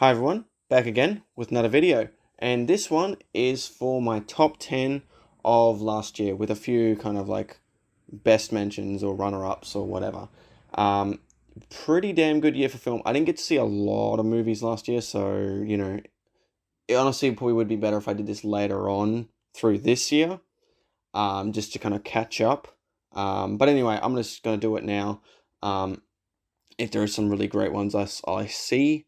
Hi everyone, back again with another video, and this one is for my top 10 of last year with a few kind of like best mentions or runner-ups or whatever. Um, Pretty damn good year for film. I didn't get to see a lot of movies last year, so it honestly probably would be better if I did this later on through this year, just to kind of catch up. But anyway, I'm just going to do it now. Um, if there are some really great ones I see,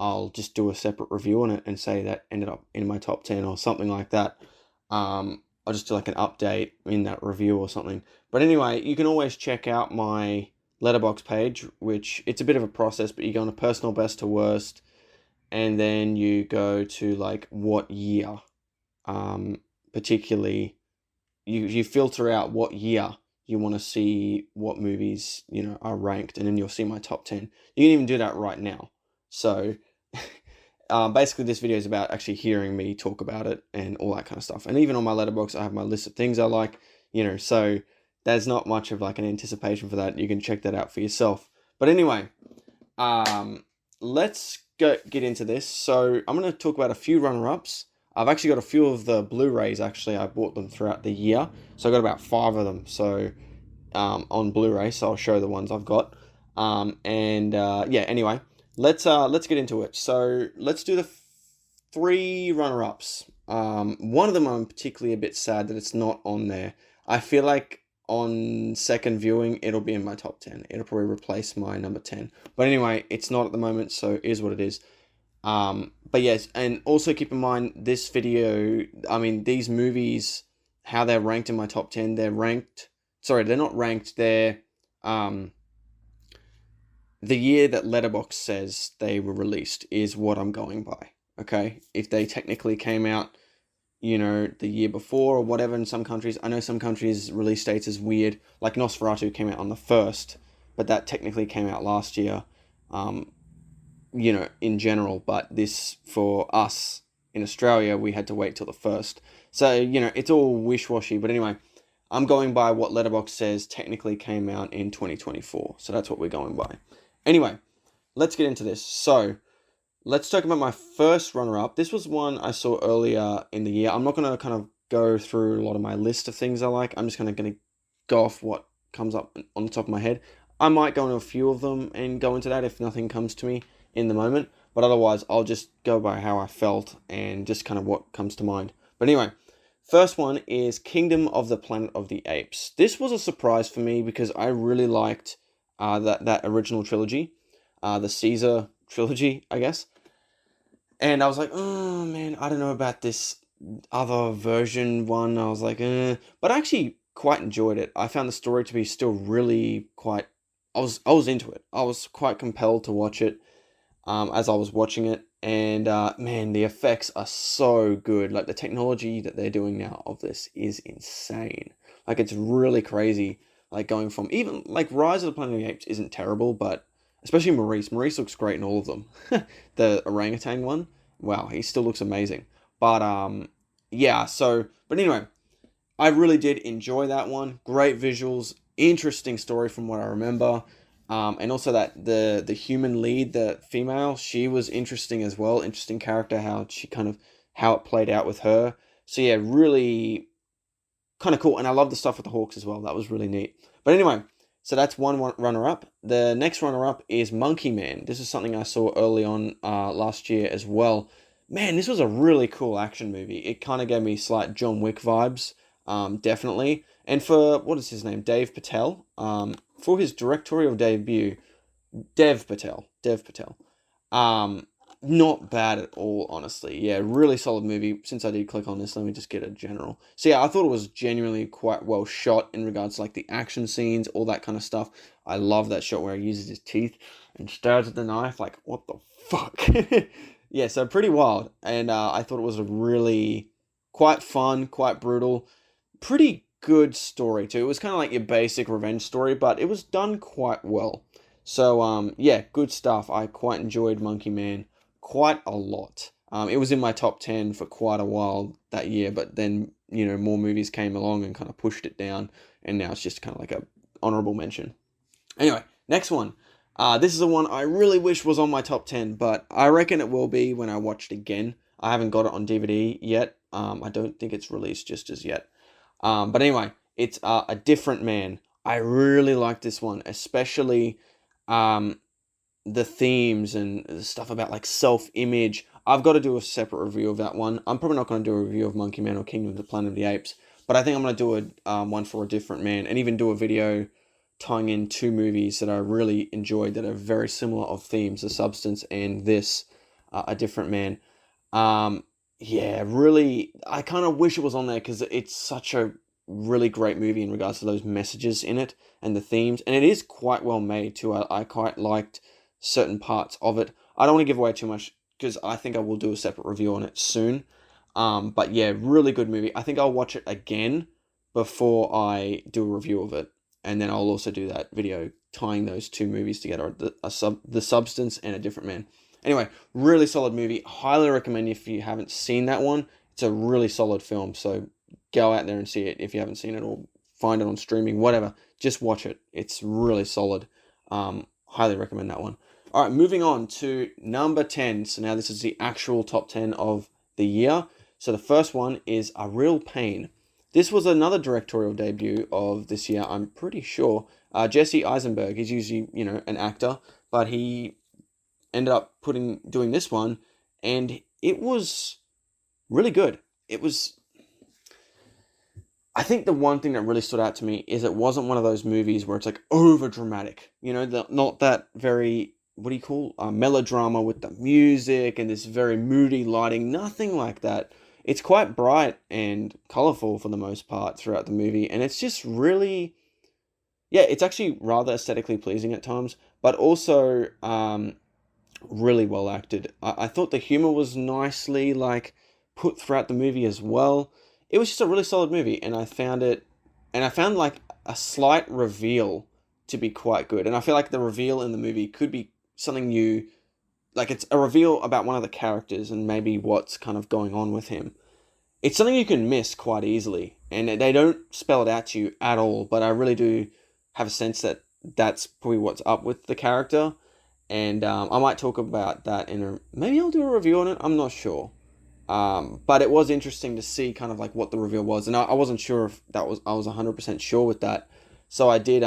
I'll just do a separate review on it and say that ended up in my top 10 or something like that. I'll just do like an update in that review or something. But anyway, you can always check out my letterbox page, which it's a bit of a process, but you go on a personal best to worst, and then you go to like what year, particularly you filter out what year you want to see what movies are ranked, and then you'll see my top 10. You can even do that right now. So basically this video is about actually hearing me talk about it and all that kind of stuff. And even on my letterbox I have my list of things I like, so there's not much of like an anticipation for that. You can check that out for yourself. But anyway, let's get into this. So I'm going to talk about a few runner-ups. I've actually got a few of the Blu-rays. Actually, I bought them throughout the year, so I got about 5 of them. So on Blu-ray, so I'll show the ones I've got. Yeah. Anyway, let's get into it. So let's do the 3 runner-ups. One of them I'm particularly a bit sad that it's not on there. I feel like on second viewing it'll be in my top 10. It'll probably replace my number 10. But anyway, it's not at the moment, so it is what it is. But yes, and also keep in mind this video, these movies, how they're ranked in my top 10, they're not ranked, they're, the year that Letterboxd says they were released is what I'm going by, okay? If they technically came out, the year before or whatever in some countries, I know some countries' release dates is weird, like Nosferatu came out on the 1st, but that technically came out last year, in general, but this, for us in Australia, we had to wait till the 1st. So, it's all wish-washy, but anyway, I'm going by what Letterboxd says technically came out in 2024, so that's what we're going by. Anyway, let's get into this. So, let's talk about my first runner-up. This was one I saw earlier in the year. I'm not going to kind of go through a lot of my list of things I like. I'm just going to go off what comes up on the top of my head. I might go into a few of them and go into that if nothing comes to me in the moment. But otherwise, I'll just go by how I felt and just kind of what comes to mind. But anyway, first one is Kingdom of the Planet of the Apes. This was a surprise for me because I really liked that original trilogy, the Caesar trilogy, I guess. And I was like, oh man, I don't know about this other version one. I was like, but I actually quite enjoyed it. I found the story to be still really quite. I was into it. I was quite compelled to watch it, as I was watching it. And man, the effects are so good. Like the technology that they're doing now of this is insane. Like it's really crazy. Like going from even like Rise of the Planet of the Apes isn't terrible, but especially Maurice. Maurice looks great in all of them. The orangutan one, wow, he still looks amazing. But yeah. So, but anyway, I really did enjoy that one. Great visuals, interesting story from what I remember. And also that the human lead, the female, she was interesting as well. Interesting character, how it played out with her. So yeah, really kind of cool. And I love the stuff with the Hawks as well. That was really neat. But anyway, so that's one runner-up. The next runner-up is Monkey Man. This is something I saw early on last year as well. Man, this was a really cool action movie. It kind of gave me slight John Wick vibes, definitely. And for, what is his name? Dave Patel. For his directorial debut, Dev Patel. Um, Not bad at all, honestly. Yeah, really solid movie. Since I did click on this, let me just get a general. So yeah, I thought it was genuinely quite well shot in regards to like the action scenes, all that kind of stuff. I love that shot where he uses his teeth and stares at the knife like, what the fuck? Yeah, so pretty wild. And I thought it was a really quite fun, quite brutal, pretty good story too. It was kind of like your basic revenge story, but it was done quite well. So yeah, good stuff. I quite enjoyed Monkey Man quite a lot. It was in my top 10 for quite a while that year, but then, more movies came along and kind of pushed it down, and now it's just kind of like a honorable mention. Anyway, next one. This is the one I really wish was on my top 10, but I reckon it will be when I watch it again. I haven't got it on DVD yet. I don't think it's released just as yet. But anyway, it's A Different Man. I really like this one, especially um, the themes and the stuff about like self-image. I've got to do a separate review of that one. I'm probably not going to do a review of Monkey Man or Kingdom of the Planet of the Apes, but I think I'm going to do one for A Different Man, and even do a video tying in two movies that I really enjoyed that are very similar of themes, The Substance and this, A Different Man. Yeah, really, I kind of wish it was on there because it's such a really great movie in regards to those messages in it and the themes, and it is quite well made too. I quite liked certain parts of it. I don't want to give away too much because I think I will do a separate review on it soon. But yeah, really good movie. I think I'll watch it again before I do a review of it, and then I'll also do that video tying those two movies together, The Substance and A Different Man. Anyway, really solid movie. Highly recommend if you haven't seen that one. It's a really solid film, so go out there and see it if you haven't seen it, or find it on streaming, whatever. Just watch it. It's really solid. Highly recommend that one. All right, moving on to number 10. So now this is the actual top 10 of the year. So the first one is A Real Pain. This was another directorial debut of this year, I'm pretty sure. Jesse Eisenberg, he's usually, an actor, but he ended up doing this one, and it was really good. I think the one thing that really stood out to me is it wasn't one of those movies where it's like over dramatic, not that very, what do you call, melodrama with the music and this very moody lighting, nothing like that. It's quite bright and colorful for the most part throughout the movie, and it's just really, yeah, it's actually rather aesthetically pleasing at times, but also really well acted. I thought the humor was nicely put throughout the movie as well. It was just a really solid movie, and I found like a slight reveal to be quite good. And I feel like the reveal in the movie could be something new, like it's a reveal about one of the characters and maybe what's kind of going on with him. It's something you can miss quite easily, and they don't spell it out to you at all, but I really do have a sense that that's probably what's up with the character. And I might talk about that maybe I'll do a review on it, I'm not sure. But it was interesting to see kind of like what the reveal was, and I wasn't sure if I was 100% sure with that. So I did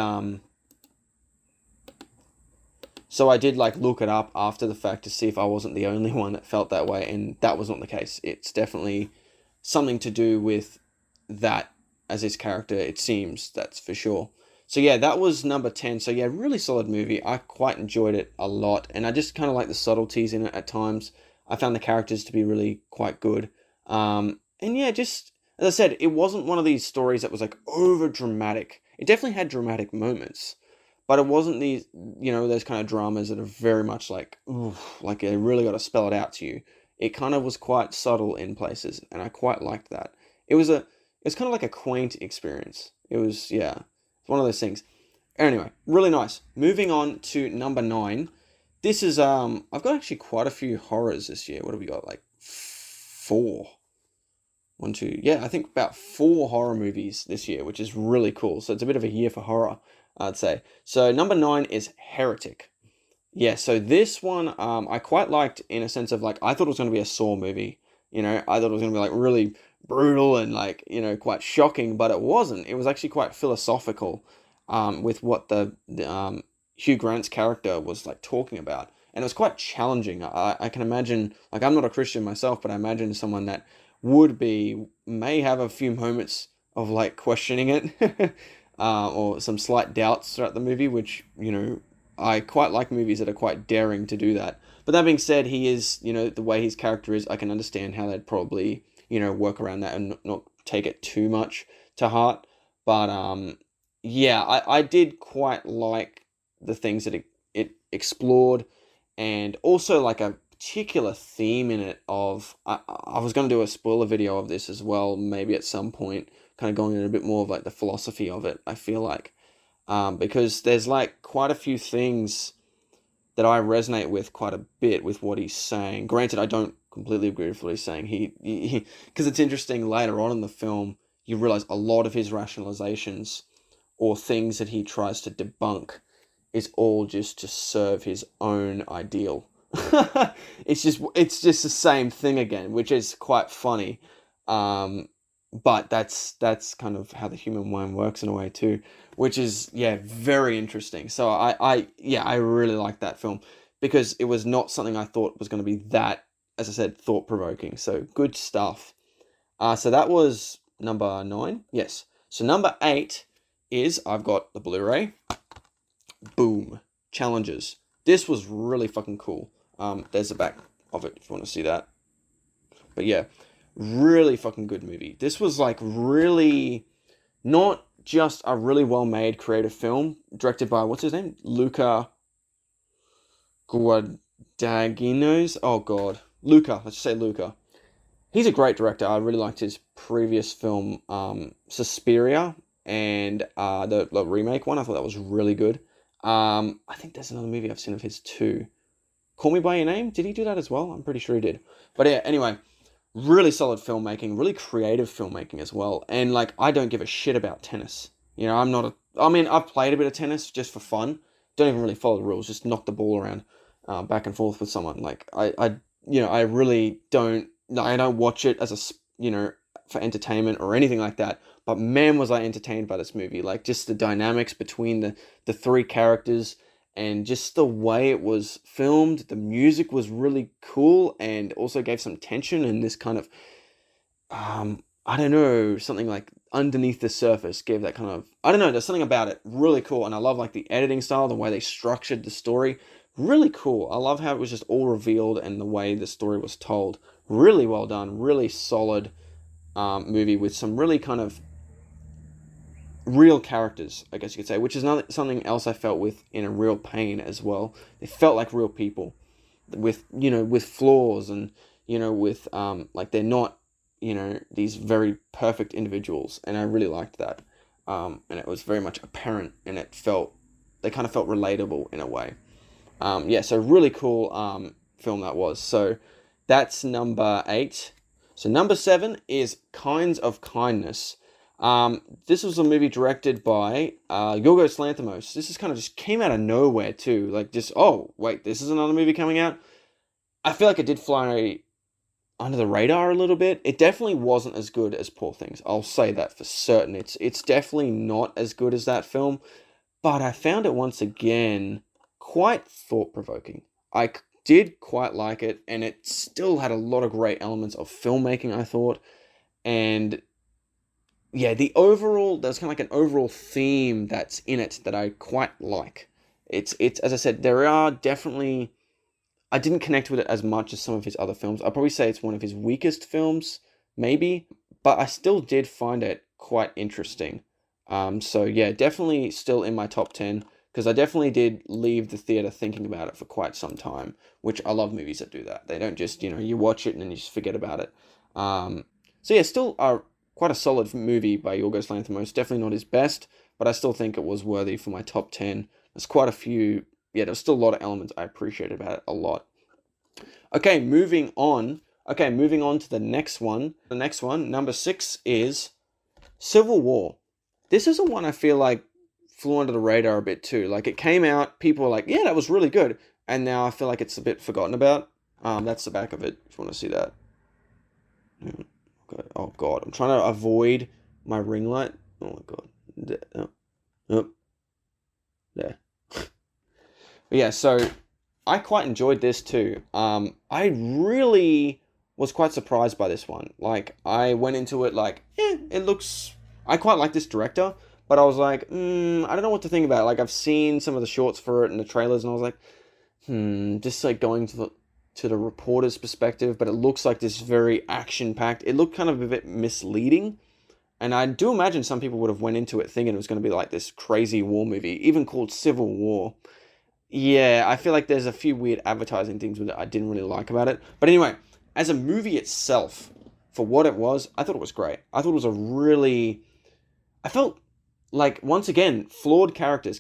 like look it up after the fact to see if I wasn't the only one that felt that way, and that was not the case. It's definitely something to do with that as his character, it seems, that's for sure. So yeah, that was number 10. So yeah, really solid movie. I quite enjoyed it a lot, and I just kind of like the subtleties in it at times. I found the characters to be really quite good. And yeah, just, as I said, it wasn't one of these stories that was like over dramatic. It definitely had dramatic moments, but it wasn't these, those kind of dramas that are very much like, oof, like they really got to spell it out to you. It kind of was quite subtle in places, and I quite liked that. It's kind of like a quaint experience. It was, yeah, it's one of those things. Anyway, really nice. Moving on to number 9. This is, I've got actually quite a few horrors this year. What have we got? Like 4. 1, 2, yeah, I think about 4 horror movies this year, which is really cool. So it's a bit of a year for horror, I'd say. So number 9 is Heretic. Yeah, so this one, I quite liked in a sense of I thought it was going to be a Saw movie. I thought it was going to be really brutal and quite shocking, but it wasn't. It was actually quite philosophical, with what the Hugh Grant's character was talking about, and it was quite challenging. I can imagine, I'm not a Christian myself, but I imagine someone that may have a few moments of questioning it, or some slight doubts throughout the movie, which I quite like movies that are quite daring to do that. But that being said, he is, the way his character is, I can understand how they'd probably work around that and not take it too much to heart. But yeah, I did quite like the things that it explored, and also a particular theme in it of, I was going to do a spoiler video of this as well, maybe at some point, kind of going into a bit more of the philosophy of it, I feel like, because there's quite a few things that I resonate with quite a bit with what he's saying. Granted, I don't completely agree with what he's saying. Because it's interesting, later on in the film, you realize a lot of his rationalizations or things that he tries to debunk is all just to serve his own ideal. It's just the same thing again, which is quite funny. But that's kind of how the human mind works in a way too, which is, yeah, very interesting. So I really like that film because it was not something I thought was going to be that, as I said, thought provoking. So good stuff. So that was number 9. Yes. So number 8 is I've got the Blu-ray. Boom. Challenges. This was really fucking cool. There's the back of it if you want to see that. But yeah, really fucking good movie. This was like really not just a really well-made creative film directed by, what's his name? Luca Guadagnino's. Oh god. Luca. Let's just say Luca. He's a great director. I really liked his previous film, Suspiria, and the remake one. I thought that was really good. I think there's another movie I've seen of his too. Call Me By Your Name? Did he do that as well? I'm pretty sure he did. But yeah, anyway, really solid filmmaking, really creative filmmaking as well. And like, I don't give a shit about tennis. You know, I mean, I've played a bit of tennis just for fun. Don't even really follow the rules. Just knock the ball around back and forth with someone. Like, I really don't. I don't watch it as for entertainment or anything like that. But man, was I entertained by this movie. Like, just the dynamics between the three characters and just the way it was filmed. The music was really cool and also gave some tension and this kind of, I don't know, something like underneath the surface gave that kind of, I don't know, there's something about it really cool. And I love like the editing style, the way they structured the story. Really cool. I love how it was just all revealed and the way the story was told. Really well done. Really solid movie with some really kind of real characters, I guess you could say, which is something else I felt with in A Real Pain as well. They felt like real people with flaws and, with, like they're not, these very perfect individuals. And I really liked that. And it was very much apparent and they kind of felt relatable in a way. So really cool film that was. So that's number 8. So number 7 is Kinds of Kindness. This was a movie directed by Yorgos Lanthimos. This is kind of just came out of nowhere too. Like just, oh wait, this is another movie coming out. I feel like it did fly under the radar a little bit. It definitely wasn't as good as Poor Things. I'll say that for certain. It's definitely not as good as that film, but I found it once again quite thought-provoking. I did quite like it, and it still had a lot of great elements of filmmaking, I thought. And yeah, there's kind of like an overall theme that's in it that I quite like. It's as I said, there are definitely, I didn't connect with it as much as some of his other films. I'd probably say it's one of his weakest films, maybe, but I still did find it quite interesting. So yeah, definitely still in my top 10, because I definitely did leave the theater thinking about it for quite some time, which I love movies that do that. They don't just, you watch it and then you just forget about it. So yeah, still quite a solid movie by Yorgos Lanthimos. Definitely not his best, but I still think it was worthy for my top 10. There's quite a few, there's still a lot of elements I appreciated about it a lot. Okay, moving on to the next one. The next one, number 6, is Civil War. This is a one I feel like flew under the radar a bit too. Like, it came out, people were like, yeah, that was really good. And now I feel like it's a bit forgotten about. That's the back of it, if you want to see that. Okay. Oh, God. I'm trying to avoid my ring light. Oh, my God. There. But yeah, so I quite enjoyed this too. I really was quite surprised by this one. Like, I went into it like, it looks... I quite like this director, but I was like, I don't know what to think about it. Like, I've seen some of the shorts for it and the trailers, and I was like, just like going to the reporter's perspective, but it looks like this very action-packed. It looked kind of a bit misleading, and I do imagine some people would have went into it thinking it was going to be like this crazy war movie, even called Civil War. Yeah, I feel like there's a few weird advertising things with it I didn't really like about it. But anyway, as a movie itself, for what it was, I thought it was great. I thought it was a really... I felt like, once again, flawed characters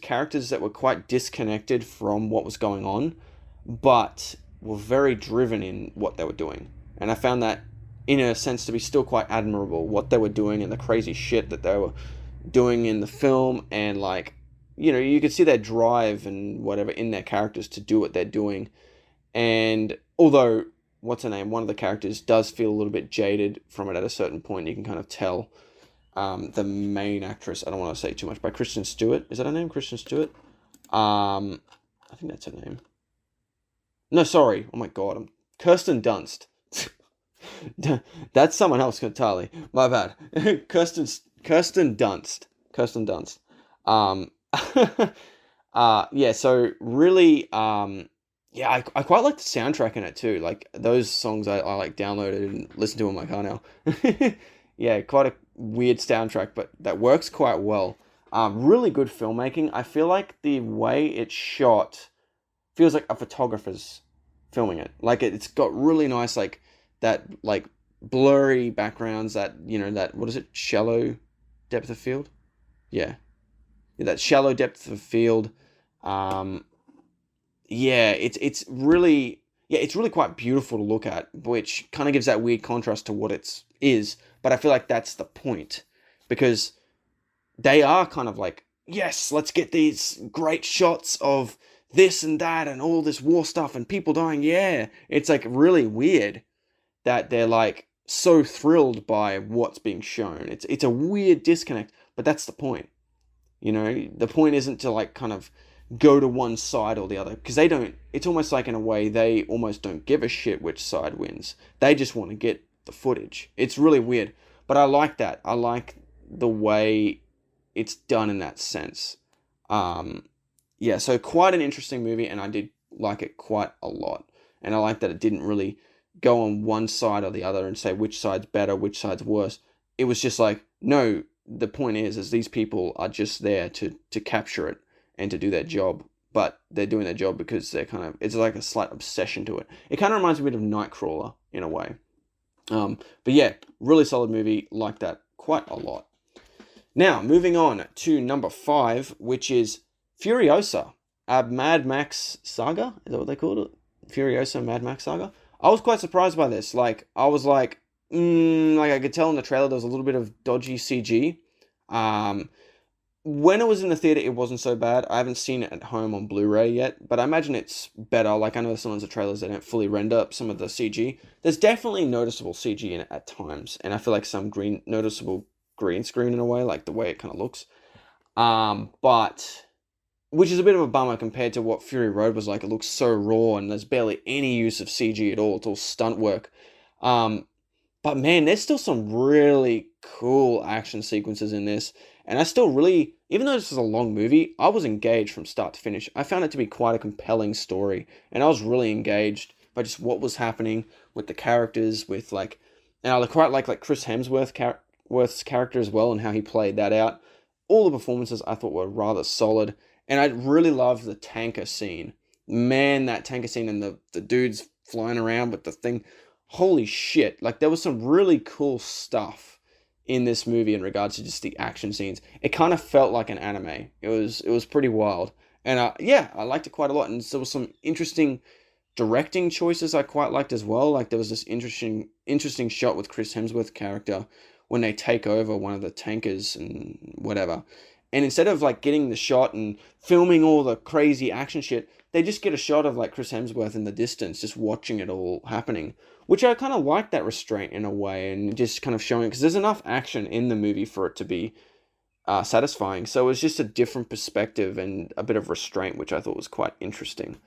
that were quite disconnected from what was going on, but were very driven in what they were doing. And I found that, in a sense, to be still quite admirable, what they were doing and the crazy shit that they were doing in the film, and like, you could see their drive and whatever in their characters to do what they're doing. And although, what's her name? One of the characters does feel a little bit jaded from it at a certain point. You can kind of tell. The main actress, I don't want to say too much, by Kristen Stewart. Is that her name? Kristen Stewart? I think that's her name. No, sorry. Oh my god, I'm Kirsten Dunst. That's someone else entirely. My bad. Kirsten Dunst. Kirsten Dunst. Um, yeah. So really, yeah, I quite like the soundtrack in it too. Like those songs I like downloaded and listen to in my car now. Yeah, quite a weird soundtrack, but that works quite well. Really good filmmaking. I feel like the way it's shot feels like a photographer's filming it. Like it's got really nice that blurry backgrounds, that that, what is it, shallow depth of field? Yeah. Yeah, that shallow depth of field. Um yeah, it's really, yeah, it's really quite beautiful to look at, which kind of gives that weird contrast to what it's is, but I feel like that's the point because they are kind of like, yes, let's get these great shots of this and that and all this war stuff and people dying. Yeah, it's like really weird that they're like so thrilled by what's being shown. It's a weird disconnect, but that's the point. The point isn't to like kind of go to one side or the other because they don't. It's almost like in a way they almost don't give a shit which side wins. They just want to get the footage. It's really weird, but I like that. I like the way it's done in that sense. Yeah, so quite an interesting movie, and I did like it quite a lot. And I like that it didn't really go on one side or the other and say which side's better, which side's worse. It was just like, no, the point is these people are just there to capture it and to do their job. But they're doing their job because they're it's like a slight obsession to it. It kind of reminds me a bit of Nightcrawler in a way. But yeah, really solid movie, like that quite a lot. Now, moving on to number 5, which is Furiosa, a Mad Max saga. Is that what they called it? Furiosa Mad Max saga. I was quite surprised by this. Like, I was like I could tell in the trailer there was a little bit of dodgy CG. When it was in the theater, it wasn't so bad. I haven't seen it at home on Blu-ray yet, but I imagine it's better. Like, I know sometimes the trailers, they don't fully render up some of the CG. There's definitely noticeable CG in it at times, and I feel like some noticeable green screen in a way, like the way it kind of looks. But which is a bit of a bummer compared to what Fury Road was like. It looks so raw, and there's barely any use of CG at all. It's all stunt work. But man, there's still some really cool action sequences in this. And I still really, even though this is a long movie, I was engaged from start to finish. I found it to be quite a compelling story. And I was really engaged by just what was happening with the characters, with and I quite like Chris Hemsworth's character as well and how he played that out. All the performances I thought were rather solid. And I really loved the tanker scene. Man, that tanker scene and the dudes flying around with the thing. Holy shit. Like, there was some really cool stuff in this movie in regards to just the action scenes. It kind of felt like an anime. It was pretty wild. And yeah, I liked it quite a lot. And there was some interesting directing choices I quite liked as well. Like, there was this interesting shot with Chris Hemsworth's character when they take over one of the tankers and whatever. And instead of getting the shot and filming all the crazy action shit, they just get a shot of Chris Hemsworth in the distance, just watching it all happening. Which I kind of like that restraint in a way, and just kind of showing, because there's enough action in the movie for it to be satisfying. So it was just a different perspective and a bit of restraint, which I thought was quite interesting.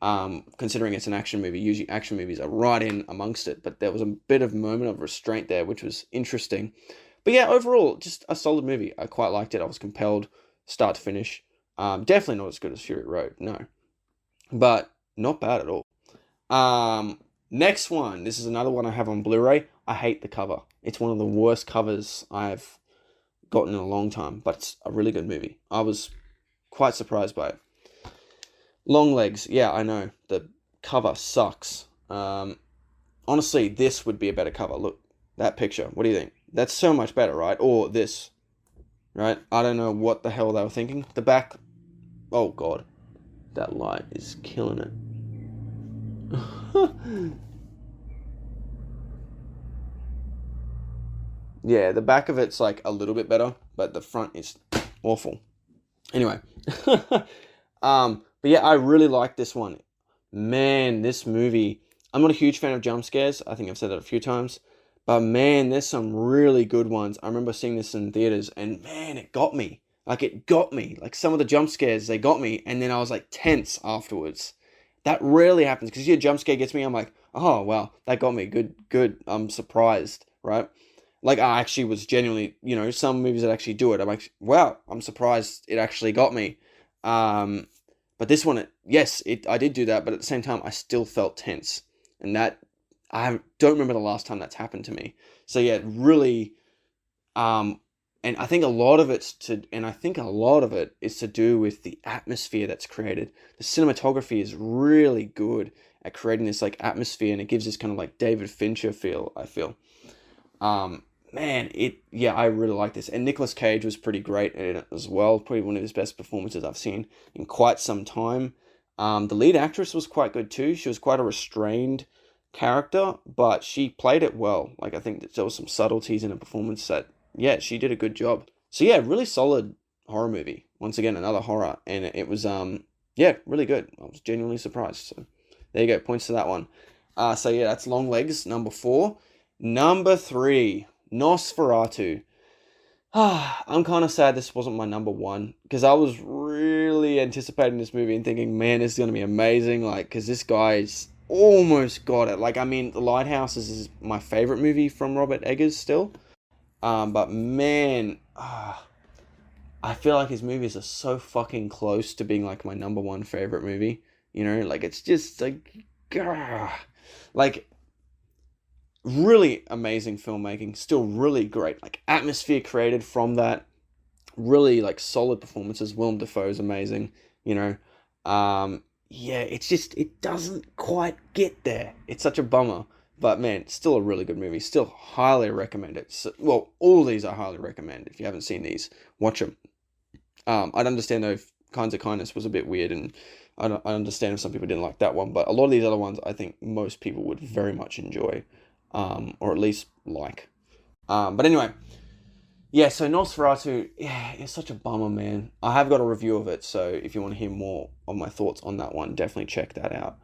Considering it's an action movie, usually action movies are right in amongst it, but there was a bit of moment of restraint there, which was interesting. But yeah, overall, just a solid movie. I quite liked it. I was compelled, start to finish. Definitely not as good as Fury Road, no. But not bad at all. Next one. This is another one I have on Blu-ray. I hate the cover. It's one of the worst covers I've gotten in a long time, but it's a really good movie. I was quite surprised by it. Longlegs. Yeah, I know. The cover sucks. Honestly, this would be a better cover. Look, that picture. What do you think? That's so much better, right? Or this, right? I don't know what the hell they were thinking. The back, oh god, that light is killing it. Yeah, the back of it's a little bit better, but the front is awful. Anyway, but yeah, I really like this one. Man, this movie. I'm not a huge fan of jump scares. I think I've said that a few times. But man, there's some really good ones. I remember seeing this in theaters, and man, it got me. Like it got me. Like some of the jump scares, they got me, and then I was like tense afterwards. That rarely happens because your jump scare gets me. I'm like, oh well, that got me. Good, good. I'm surprised, right? Like I actually was genuinely, some movies that actually do it. I'm like, wow, I'm surprised it actually got me. Um, but this one, yes, I did do that, but at the same time, I still felt tense, and that I don't remember the last time that's happened to me. So yeah, really, um, and I think a lot of it is to do with the atmosphere that's created. The cinematography is really good at creating this like atmosphere, and it gives this kind of like David Fincher feel. I feel. Um, Man, I really like this. And Nicolas Cage was pretty great in it as well. Probably one of his best performances I've seen in quite some time. The lead actress was quite good too. She was quite a restrained character, but she played it well. Like, I think that there was some subtleties in her performance that, yeah, she did a good job. So yeah, really solid horror movie. Once again, another horror. And it was, yeah, really good. I was genuinely surprised. So there you go, points to that one. So yeah, that's Longlegs, number 4. Number 3, Nosferatu. I'm kind of sad this wasn't my number 1 because I was really anticipating this movie and thinking, man, this is going to be amazing. Like, because this guy's almost got it. Like, I mean, The Lighthouse is my favorite movie from Robert Eggers still. But man, I feel like his movies are so fucking close to being like my number 1 favorite movie. Like it's just like, like really amazing filmmaking, still really great, like atmosphere created from that, really like solid performances. Willem Dafoe is amazing, yeah, it's just, it doesn't quite get there. It's such a bummer, but man, it's still a really good movie, still highly recommend it. So, well, all of these I highly recommend. If you haven't seen these, watch them. I'd understand though if Kinds of Kindness was a bit weird, and I understand if some people didn't like that one, but a lot of these other ones I think most people would very much enjoy, or at least like. But anyway, yeah, so Nosferatu, yeah, it's such a bummer, man. I have got a review of it, so if you want to hear more of my thoughts on that one, definitely check that out.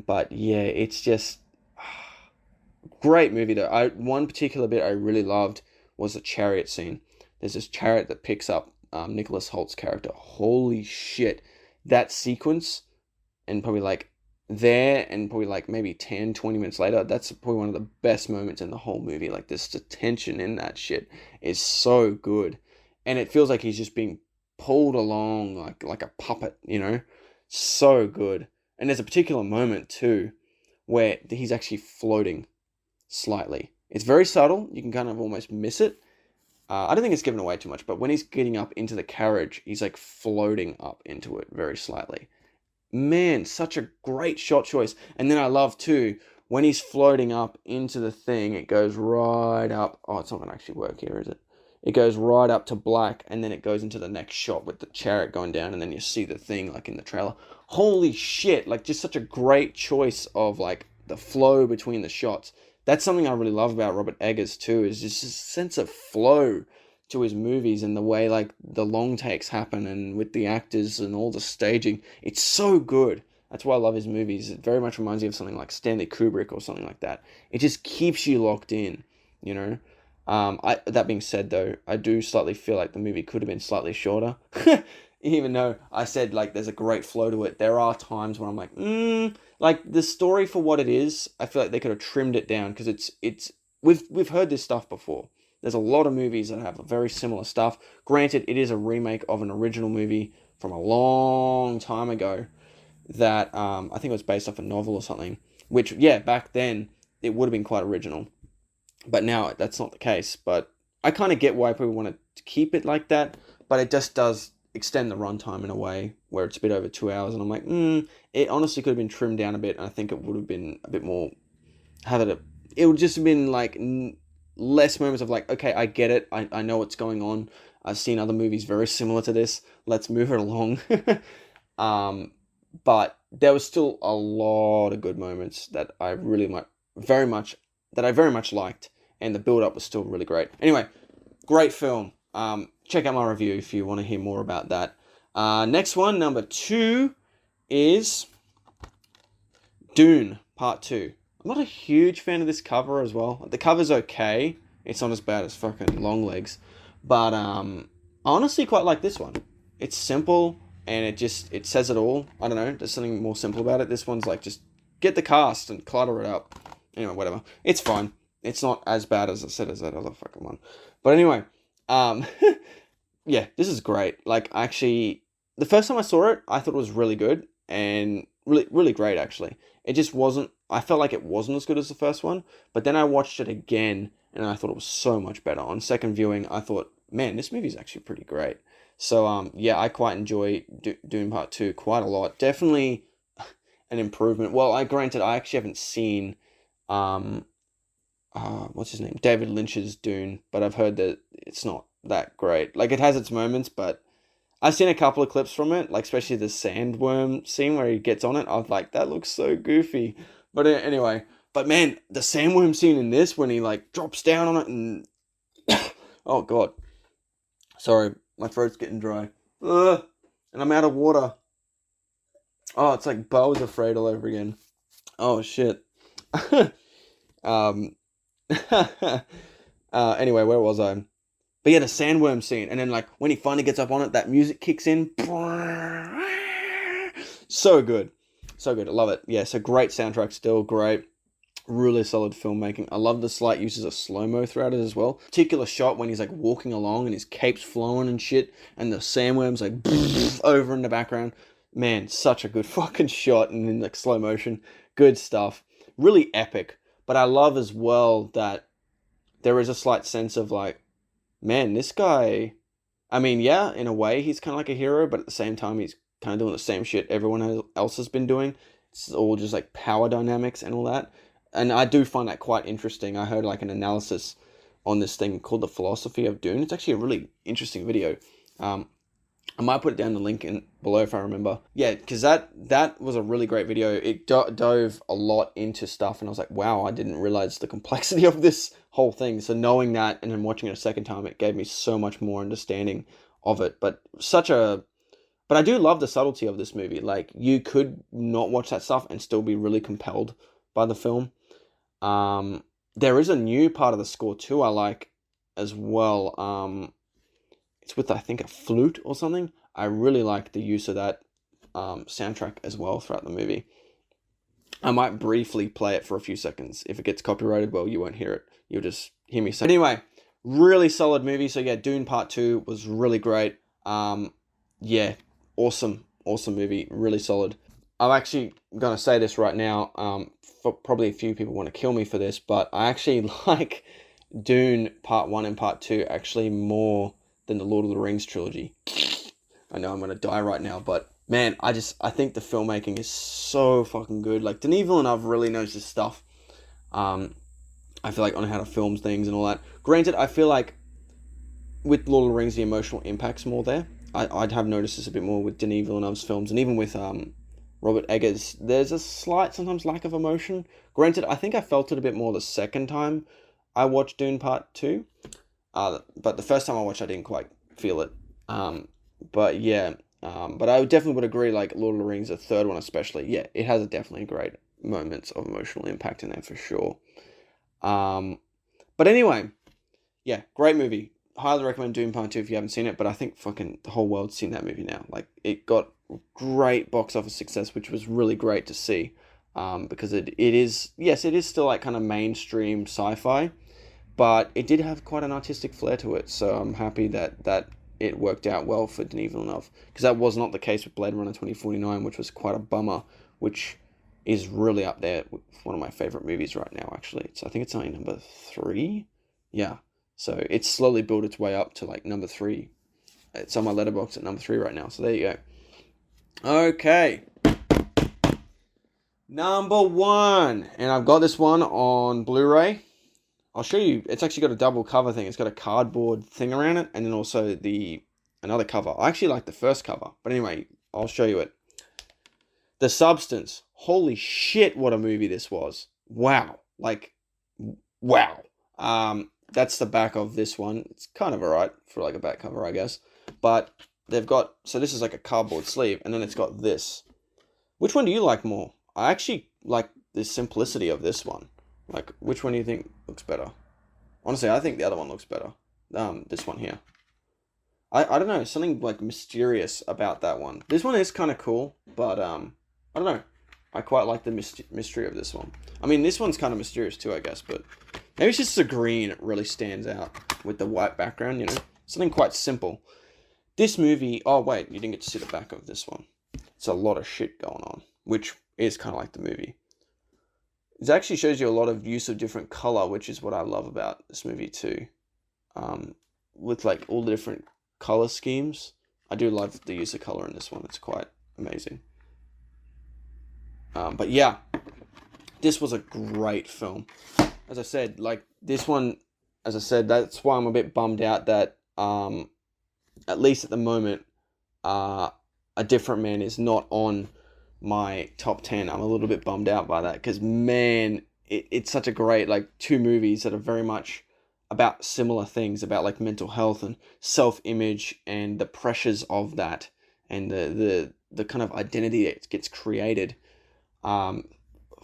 But yeah, it's just great movie though. One particular bit I really loved was the chariot scene. There's this chariot that picks up Nicholas Holt's character. Holy shit, that sequence, and probably like there and probably like maybe 10, 20 minutes later, that's probably one of the best moments in the whole movie. Like this, the tension in that shit is so good, and it feels like he's just being pulled along like a puppet, so good. And there's a particular moment too where he's actually floating slightly. It's very subtle, you can kind of almost miss it. I don't think it's given away too much, but when he's getting up into the carriage, he's like floating up into it very slightly. Man, such a great shot choice. And then I love too, when he's floating up into the thing, it goes right up. Oh, it's not going to actually work here, is it? It goes right up to black, and then it goes into the next shot with the chariot going down, and then you see the thing like in the trailer. Holy shit, like just such a great choice of like the flow between the shots. That's something I really love about Robert Eggers too, is just a sense of flow to his movies, and the way like the long takes happen and with the actors and all the staging. It's so good. That's why I love his movies. It very much reminds me of something like Stanley Kubrick or something like that. It just keeps you locked in, you know. That being said though, I do slightly feel like the movie could have been slightly shorter. Even though I said like there's a great flow to it, there are times when I'm like the story for what it is, I feel like they could have trimmed it down, because it's we've heard this stuff before. There's a lot of movies that have very similar stuff. Granted, it is a remake of an original movie from a long time ago that I think it was based off a novel or something. Which, yeah, back then it would have been quite original, but now that's not the case. But I kind of get why people want to keep it like that, but it just does extend the runtime in a way where it's a bit over 2 hours, and I'm like, it honestly could have been trimmed down a bit, and I think it would have been a bit more. It would just have been like less moments of like, okay, I get it, I know what's going on. I've seen other movies very similar to this. Let's move it along. But there was still a lot of good moments that I very much liked, and the build up was still really great. Anyway, great film. check out my review if you want to hear more about that. Next one, number 2, is Dune Part 2. I'm not a huge fan of this cover as well. The cover's okay. It's not as bad as fucking Longlegs. But I honestly quite like this one. It's simple, and it says it all. I don't know, there's something more simple about it. This one's like, just get the cast and clutter it up. Anyway, whatever. It's fine. It's not as bad as I said as that other fucking one. But anyway, yeah, this is great. Like, actually, the first time I saw it, I thought it was really good and really, really great, actually. It just wasn't, I felt like it wasn't as good as the first one, but then I watched it again and I thought it was so much better. On second viewing, I thought, man, this movie's actually pretty great. So, yeah, I quite enjoy Dune Part 2 quite a lot. Definitely an improvement. Well, granted, I actually haven't seen, what's his name? David Lynch's Dune, but I've heard that it's not that great. Like, it has its moments, but I've seen a couple of clips from it, like especially the sandworm scene where he gets on it. I was like, that looks so goofy. But anyway, but man, the sandworm scene in this, when he like drops down on it and oh god, sorry, my throat's getting dry. Ugh. And I'm out of water. Oh, it's like Beau is Afraid all over again. Oh shit. Anyway, where was I? But yeah, the sandworm scene, and then like when he finally gets up on it, that music kicks in. So good, so good. I love it. Yeah, so great soundtrack, still great. Really solid filmmaking. I love the slight uses of slow-mo throughout it as well. Particular shot when he's like walking along and his cape's flowing and shit, and the sandworm's like over in the background. Man, such a good fucking shot, and in like slow motion. Good stuff. Really epic. But I love as well that there is a slight sense of like, man, this guy, I mean, yeah, in a way, he's kind of like a hero, but at the same time, he's kind of doing the same shit everyone else has been doing. It's all just like power dynamics and all that. And I do find that quite interesting. I heard like an analysis on this thing called The Philosophy of Dune. It's actually a really interesting video. I might put it down the link below if I remember. Yeah, because that was a really great video. It dove a lot into stuff, and I was like, wow, I didn't realize the complexity of this whole thing. So knowing that and then watching it a second time, it gave me so much more understanding of it. But I do love the subtlety of this movie. Like, you could not watch that stuff and still be really compelled by the film. There is a new part of the score too I like as well. It's with, I think, a flute or something. I really like the use of that soundtrack as well throughout the movie. I might briefly play it for a few seconds. If it gets copyrighted, well, you won't hear it. You'll just hear me say. Anyway, really solid movie. So yeah, Dune Part 2 was really great. Yeah, awesome movie. Really solid. I'm actually going to say this right now. For probably a few people want to kill me for this, but I actually like Dune Part 1 and Part 2 actually more than the Lord of the Rings trilogy. I know I'm going to die right now, but man, I think the filmmaking is so fucking good. Like, Denis Villeneuve really knows his stuff. I feel like on how to film things and all that. Granted, I feel like with Lord of the Rings, the emotional impact's more there. I'd have noticed this a bit more with Denis Villeneuve's films, and even with Robert Eggers, there's a slight, sometimes, lack of emotion. Granted, I think I felt it a bit more the second time I watched Dune Part 2. But the first time I watched, I didn't quite feel it. But yeah, but I definitely would agree, like, Lord of the Rings, the third one especially, yeah, it has definitely great moments of emotional impact in there for sure. But anyway, yeah, great movie. Highly recommend Dune Part 2 if you haven't seen it, but I think fucking the whole world's seen that movie now. Like, it got great box office success, which was really great to see. Because it is, yes, it is still like kind of mainstream sci-fi, but it did have quite an artistic flair to it, so I'm happy that it worked out well for Denis Villeneuve, because that was not the case with Blade Runner 2049, which was quite a bummer, which is really up there with one of my favourite movies right now, actually. I think it's only number 3? Yeah, so it's slowly built its way up to, like, number 3. It's on my Letterboxd at number 3 right now, so there you go. Okay. Number 1, and I've got this one on Blu-ray. I'll show you. It's actually got a double cover thing. It's got a cardboard thing around it, and then also another cover. I actually like the first cover, but anyway, I'll show you it. The Substance. Holy shit, what a movie this was. Wow. Like, wow. that's the back of this one. It's kind of alright for like a back cover, I guess. But they've got, so this is like a cardboard sleeve, and then it's got this. Which one do you like more? I actually like the simplicity of this one. Like, which one do you think looks better? Honestly, I think the other one looks better. This one here. I don't know, something like mysterious about that one. This one is kind of cool, but I don't know. I quite like the mystery of this one. I mean, this one's kind of mysterious too, I guess, but maybe it's just the green. It really stands out with the white background, you know? Something quite simple. This movie, oh wait, you didn't get to see the back of this one. It's a lot of shit going on, which is kind of like the movie. It actually shows you a lot of use of different color, which is what I love about this movie too. With like all the different color schemes. I do love the use of color in this one. It's quite amazing. But yeah, this was a great film. As I said, like this one, as I said, that's why I'm a bit bummed out that at least at the moment, A Different Man is not on my top 10. I'm a little bit bummed out by that because, man, it's such a great, like, two movies that are very much about similar things, about like mental health and self-image and the pressures of that, and the kind of identity that gets created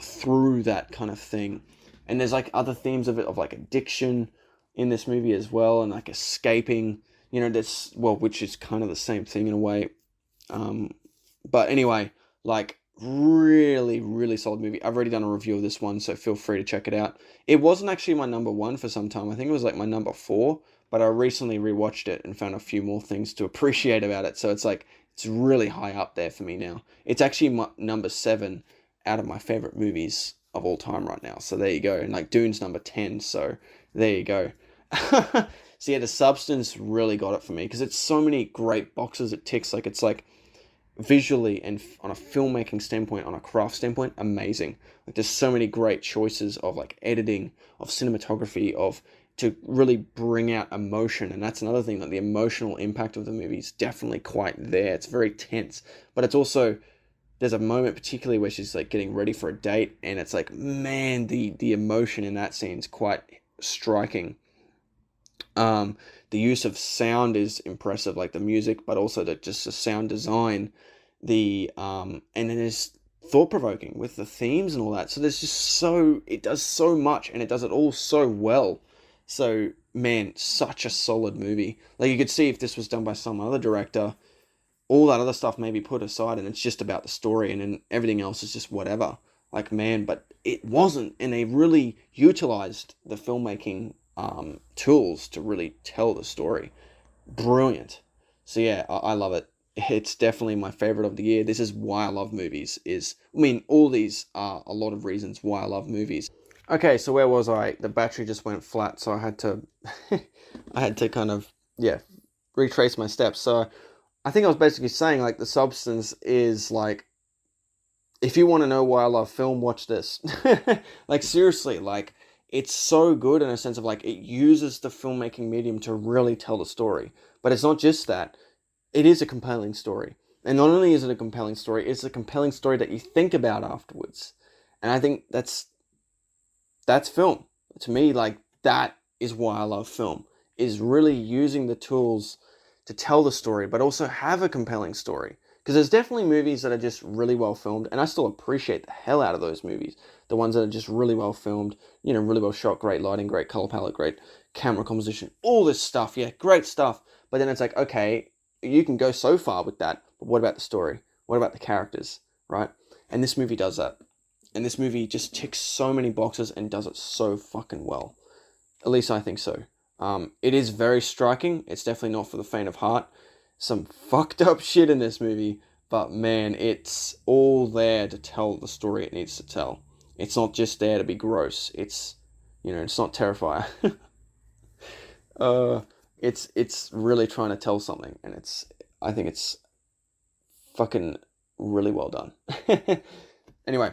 through that kind of thing. And there's like other themes of it, of like addiction in this movie as well, and like escaping, you know, this, well, which is kind of the same thing in a way. But anyway, like, really, really solid movie. I've already done a review of this one, so feel free to check it out. It wasn't actually my number one for some time. I think it was like my number 4, but I recently rewatched it and found a few more things to appreciate about it. So it's like, it's really high up there for me now. It's actually my number 7 out of my favorite movies of all time right now. So there you go. And like Dune's number 10. So there you go. So yeah, The Substance really got it for me because it's so many great boxes it ticks. Like, it's like visually and on a filmmaking standpoint, on a craft standpoint, amazing. Like, there's so many great choices of like editing, of cinematography, of to really bring out emotion. And that's another thing, that the emotional impact of the movie is definitely quite there. It's very tense, but it's also, there's a moment particularly where she's like getting ready for a date, and it's like, man, the emotion in that scene is quite striking. The use of sound is impressive, like the music, but also just the sound design, and then there's thought-provoking with the themes and all that. So there's just it does so much, and it does it all so well. So, man, such a solid movie. Like, you could see if this was done by some other director, all that other stuff may be put aside, and it's just about the story, and then everything else is just whatever. Like, man, but it wasn't, and they really utilized the filmmaking tools to really tell the story. Brilliant. So yeah, I love it. It's definitely my favorite of the year. This is why I love movies. All these are a lot of reasons why I love movies. Okay, so where was I? The battery just went flat, so I had to I had to kind of, yeah, retrace my steps. So I think I was basically saying, like, The Substance is like, if you want to know why I love film, watch this. Like, seriously, like, it's so good in a sense of like, it uses the filmmaking medium to really tell the story. But it's not just that. It is a compelling story. And not only is it a compelling story, it's a compelling story that you think about afterwards. And I think that's film. To me, like, that is why I love film, is really using the tools to tell the story, but also have a compelling story. Because there's definitely movies that are just really well filmed, and I still appreciate the hell out of those movies. The ones that are just really well filmed, you know, really well shot, great lighting, great color palette, great camera composition, all this stuff, yeah, great stuff. But then it's like, okay, you can go so far with that, but what about the story? What about the characters, right? And this movie does that. And this movie just ticks so many boxes and does it so fucking well. At least I think so. It is very striking. It's definitely not for the faint of heart. Some fucked up shit in this movie, but man, it's all there to tell the story it needs to tell. It's not just there to be gross. It's, you know, it's not Terrifier. It's really trying to tell something, and I think it's fucking really well done. Anyway,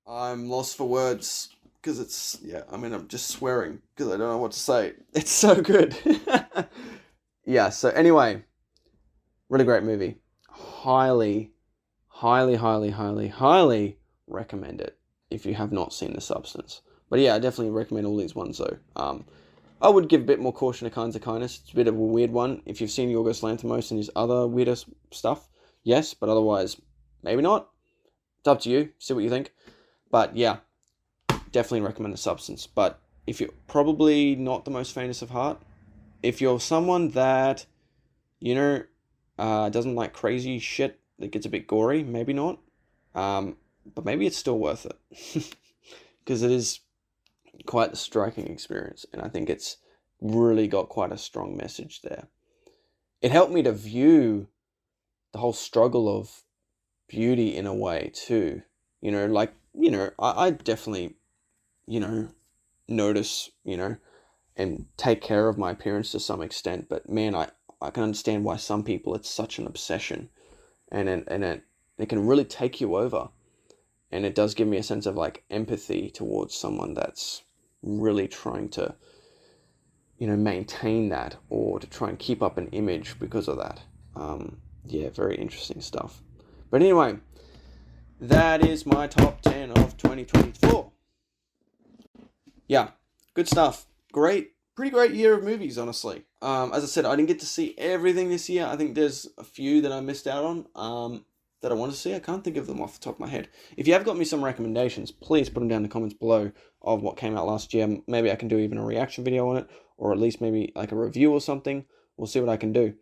I'm lost for words because I'm just swearing because I don't know what to say. It's so good. Yeah, so anyway, really great movie. Highly, highly, highly, highly, highly recommend it if you have not seen The Substance. But yeah, I definitely recommend all these ones though. I would give a bit more caution to Kinds of Kindness. It's a bit of a weird one. If you've seen Yorgos Lanthimos and his other weirder stuff, yes, but otherwise, maybe not. It's up to you. See what you think. But yeah, definitely recommend The Substance. But if you're probably not the most faintest of heart, if you're someone that, doesn't like crazy shit that gets a bit gory, maybe not. But maybe it's still worth it. Because it is quite a striking experience, and I think it's really got quite a strong message there. It helped me to view the whole struggle of beauty in a way too. I definitely, notice, and take care of my appearance to some extent, but man, I can understand why some people it's such an obsession, and it can really take you over. And it does give me a sense of like empathy towards someone that's really trying to, maintain that or to try and keep up an image because of that. Yeah, very interesting stuff. But anyway, that is my top 10 of 2024. Yeah, good stuff. Pretty great year of movies, honestly. As I said, I didn't get to see everything this year. I think there's a few that I missed out on. That I want to see. I can't think of them off the top of my head. If you have got me some recommendations, please put them down in the comments below of what came out last year. Maybe I can do even a reaction video on it, or at least maybe like a review or something. We'll see what I can do.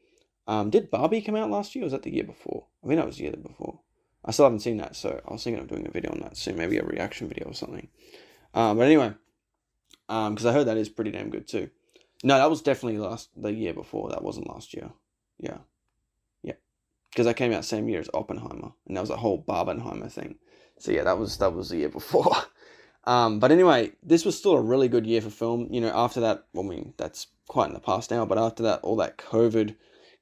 Did Barbie come out last year, or was that the year before? I think that was the year before. I still haven't seen that, so I was thinking of doing a video on that soon, maybe a reaction video or something. But anyway, because I heard that is pretty damn good too. No, that was definitely the year before. That wasn't last year. Yeah. Because that came out same year as Oppenheimer, and that was a whole Barbenheimer thing. So yeah, that was the year before. But anyway, this was still a really good year for film. After that, that's quite in the past now, but after that, all that COVID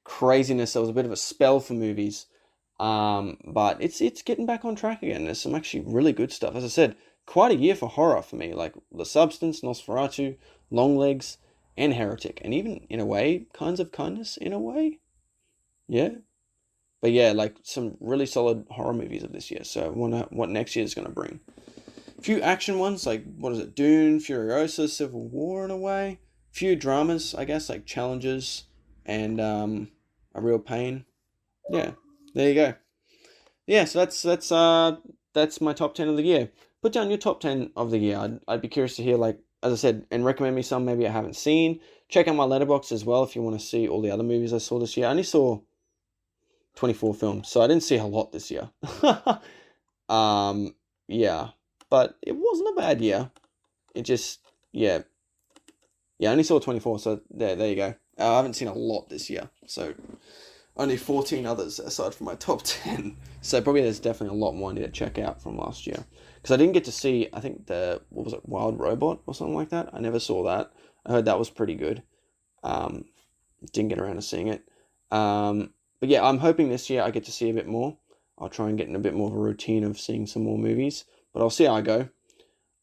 craziness, there was a bit of a spell for movies. But it's getting back on track again. There's some actually really good stuff. As I said, quite a year for horror for me. Like The Substance, Nosferatu, Longlegs, and Heretic, and even in a way, Kinds of Kindness in a way. Yeah. But yeah, like some really solid horror movies of this year. So I wonder what next year is going to bring. A few action ones, like, what is it? Dune, Furiosa, Civil War in a way. A few dramas, I guess, like Challenges and A Real Pain. Yeah, there you go. Yeah, so that's my top 10 of the year. Put down your top 10 of the year. I'd be curious to hear, like, as I said, and recommend me some maybe I haven't seen. Check out my Letterboxd as well if you want to see all the other movies I saw this year. I only saw 24 films, so I didn't see a lot this year. Yeah, but it wasn't a bad year. It just, yeah, I only saw 24, so there you go. I haven't seen a lot this year, so only 14 others aside from my top 10. So probably there's definitely a lot more I need to check out from last year. Because I didn't get to see, I think what was it, Wild Robot or something like that? I never saw that. I heard that was pretty good. Didn't get around to seeing it. But yeah, I'm hoping this year I get to see a bit more. I'll try and get in a bit more of a routine of seeing some more movies, but I'll see how I go.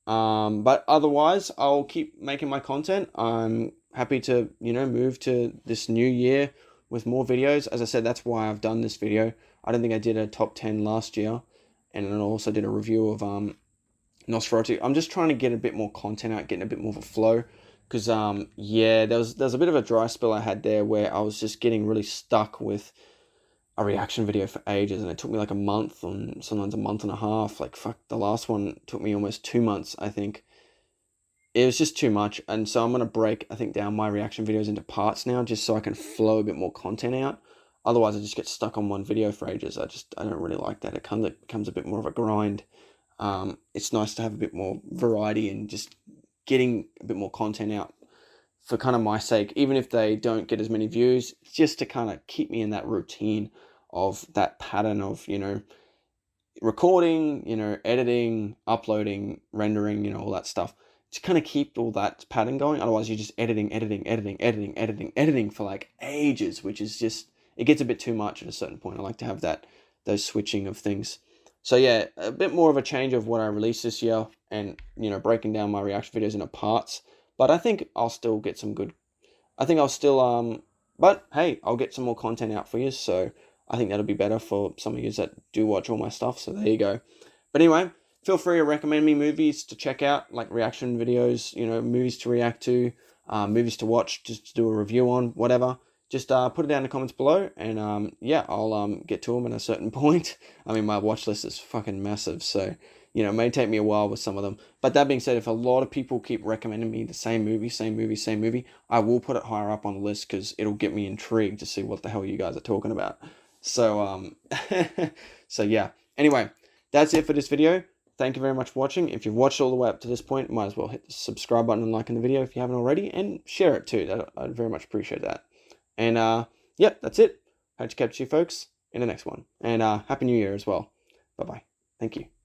But otherwise, I'll keep making my content. I'm happy to, move to this new year with more videos. As I said, that's why I've done this video. I don't think I did a top 10 last year, and then I also did a review of Nosferatu. I'm just trying to get a bit more content out, getting a bit more of a flow. Because, there was a bit of a dry spell I had there where I was just getting really stuck with a reaction video for ages, and it took me like a month and sometimes a month and a half. Like, fuck, the last one took me almost 2 months, I think. It was just too much, and so I'm going to break, I think, down my reaction videos into parts now, just so I can flow a bit more content out. Otherwise, I just get stuck on one video for ages. I don't really like that. It becomes a bit more of a grind. It's nice to have a bit more variety and just getting a bit more content out for kind of my sake, even if they don't get as many views, just to kind of keep me in that routine of that pattern of, recording, editing, uploading, rendering, all that stuff, to kind of keep all that pattern going. Otherwise, you're just editing for like ages, which is just, it gets a bit too much at a certain point. I like to have those switching of things. So yeah, a bit more of a change of what I released this year, and, breaking down my reaction videos into parts. But I think I'll still get some good, but hey, I'll get some more content out for you. So I think that'll be better for some of you that do watch all my stuff. So there you go. But anyway, feel free to recommend me movies to check out, like reaction videos, movies to react to, movies to watch, just to do a review on, whatever. Just put it down in the comments below, and yeah, I'll get to them at a certain point. I mean, my watch list is fucking massive, so it may take me a while with some of them. But that being said, if a lot of people keep recommending me the same movie, I will put it higher up on the list because it'll get me intrigued to see what the hell you guys are talking about. So so yeah. Anyway, that's it for this video. Thank you very much for watching. If you've watched all the way up to this point, might as well hit the subscribe button and like in the video if you haven't already, and share it too. I'd very much appreciate that. And yeah, that's it. Hope to catch you folks in the next one. And Happy New Year as well. Bye-bye. Thank you.